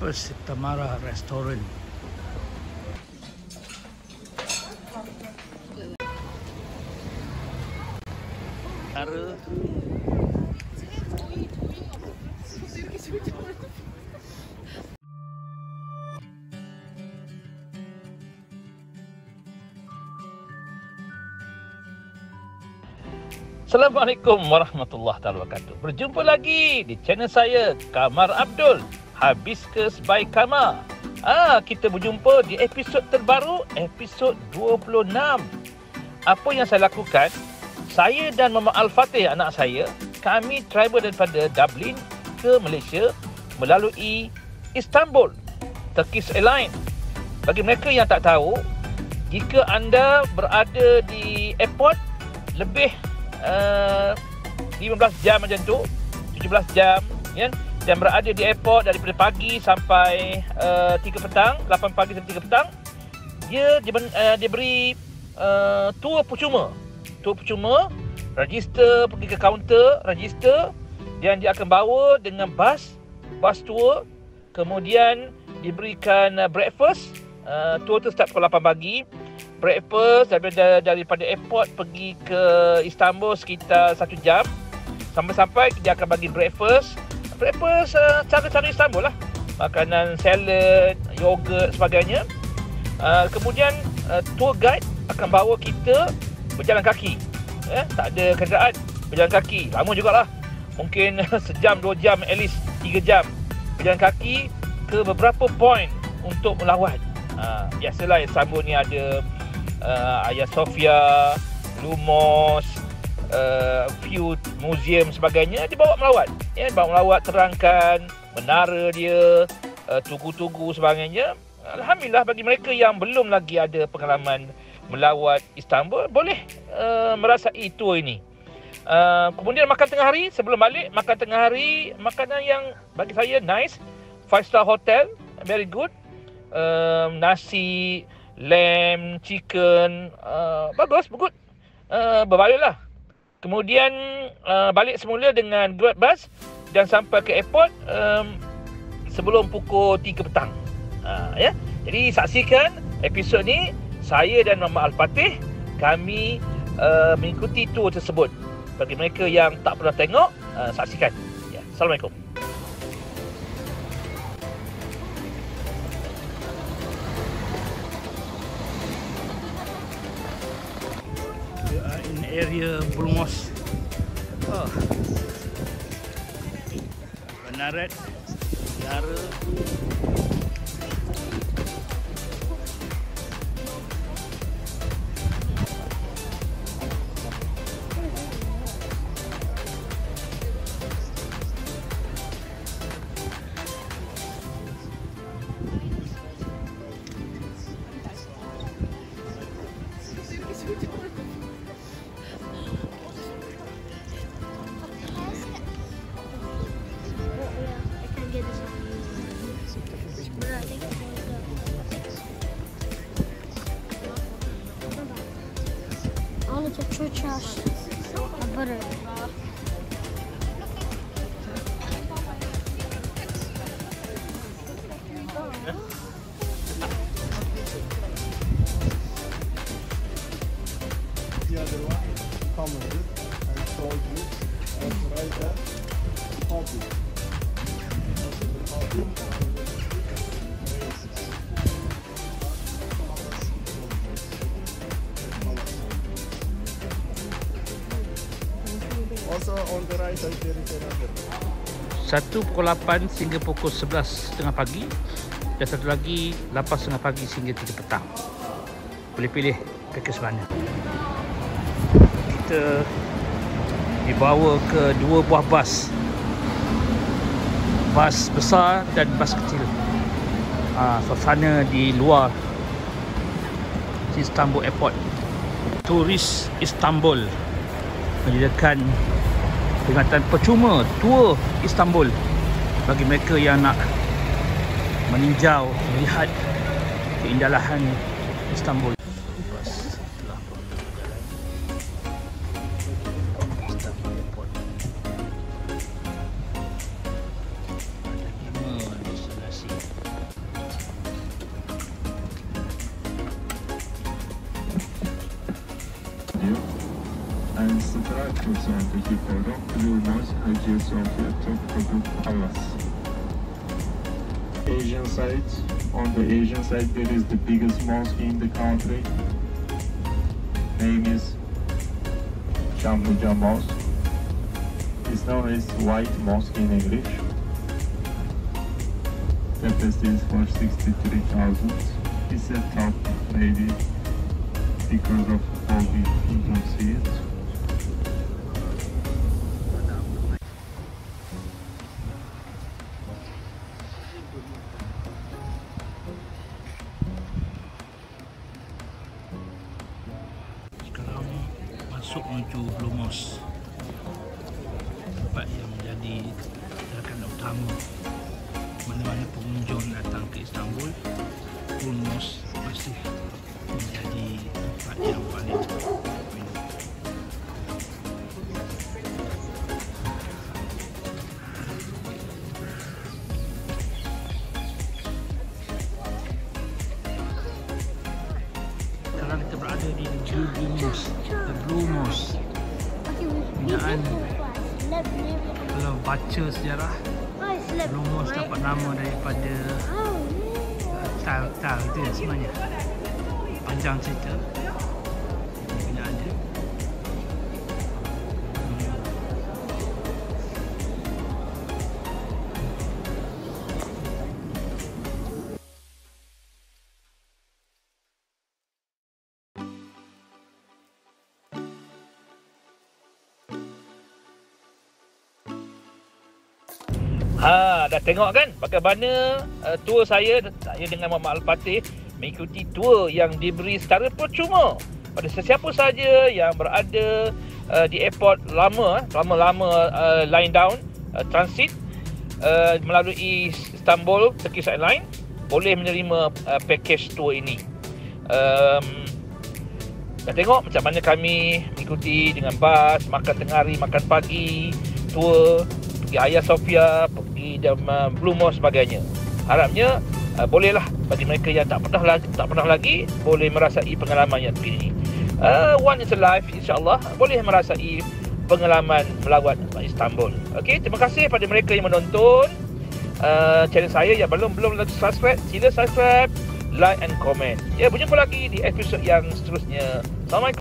breakfast di Tamara Restaurant. Assalamualaikum warahmatullahi wabarakatuh. Berjumpa lagi di channel saya, Kamar Abdul, Hibiscus by Kamar. Kita berjumpa di episod terbaru, episod 26. Apa yang saya lakukan? Saya dan Mama Al-Fatih, anak saya, kami travel daripada Dublin ke Malaysia melalui Istanbul, Turkish Airlines. Bagi mereka yang tak tahu, jika anda berada di airport lebih 15 jam macam tu, 17 jam ya, dan berada di airport daripada pagi sampai 3 petang, 8 pagi sampai 3 petang, dia beri tour percuma, register, pergi ke kaunter, register, dan dia akan bawa dengan bus tour, kemudian diberikan breakfast. Tour tu start pukul 8 pagi. Breakfast daripada airport pergi ke Istanbul sekitar 1 jam. Sampai-sampai dia akan bagi breakfast cara-cara Istanbul lah. Makanan salad, yogurt, sebagainya. Kemudian tour guide akan bawa kita berjalan kaki. Tak ada kenderaan, berjalan kaki. Lama jugalah. Mungkin sejam, 2 jam, at least 3 jam. Berjalan kaki ke beberapa point untuk melawat. Biasalah Istanbul ni ada Hagia Sophia, Lumos, few museum sebagainya. Dibawa melawat, dibawa melawat, terangkan menara dia, tugu-tugu sebagainya. Alhamdulillah, bagi mereka yang belum lagi ada pengalaman melawat Istanbul, boleh merasai tour ini. Kemudian makan tengah hari, sebelum balik, makan tengah hari, makanan yang bagi saya nice, 5-star hotel, very good. Nasi, lamb, chicken, bagus, good. Berbaliklah. Kemudian balik semula dengan Grab bus dan sampai ke airport sebelum pukul 3 petang. Jadi saksikan episod ni, saya dan Mama Al-Fatih, kami mengikuti tour tersebut. Bagi mereka yang tak pernah tengok, saksikan. Assalamualaikum. In area Bulmos, Benaret, Dara. Butter. The other one, common root and salt root, and right there, coffee. Also on the right side there is another. Satu pukul 8 sehingga pukul 11.30 pagi, dan satu lagi 8.30 pagi sehingga 3 petang. Boleh pilih package mana. Kita dibawa ke 2 buah bas. Bas besar dan bas kecil. Suasana di luar Istanbul Airport. Turis Istanbul menyediakan perkhidmatan percuma tour Istanbul bagi mereka yang nak meninjau, melihat keindahan Istanbul. Bas telah berjalan. Istanbul Airport. Ada 5 destinasi. structures on the Hippodrome, Blue Mosque, Hagia Sophia, Topkapı Palace. Asian side, on the Asian side there is the biggest mosque in the country. Name is Çamlıca Mosque. It's known as White Mosque in English. Capacity is for 63,000. It's a top, maybe because of foggy, you don't see it. Sekarang masuk menuju Blue Mosque, tempat yang menjadi gerakan utama mana-mana pengunjung datang ke Istanbul. Blue Mosque pasti menjadi tempat yang paling sekarang kita berada di Blue Mosque. The Blue Mosque. Penggunaan kalau baca sejarah, Blue Mosque dapat nama daripada tile dia sebenarnya. Panjang cerita penggunaan dia. Dah tengok kan bagaimana tour saya dengan Muhammad Al-Fatih mengikuti tour yang diberi secara percuma pada sesiapa saja yang berada di airport lama line down transit melalui Istanbul Turkish Airlines boleh menerima package tour ini. Dah tengok macam mana kami mengikuti dengan bas, makan tengah hari, makan pagi, tour pergi Hagia Sophia, pergi Blue Mosque sebagainya. Harapnya bolehlah bagi mereka yang tak pernah lagi boleh merasai pengalaman yang begini. One is a life, insya-Allah boleh merasai pengalaman melawat Istanbul. Okey, terima kasih pada mereka yang menonton channel saya. Yang belum subscribe, sila subscribe, like and comment. Ya, berjumpa lagi di episod yang seterusnya. Assalamualaikum.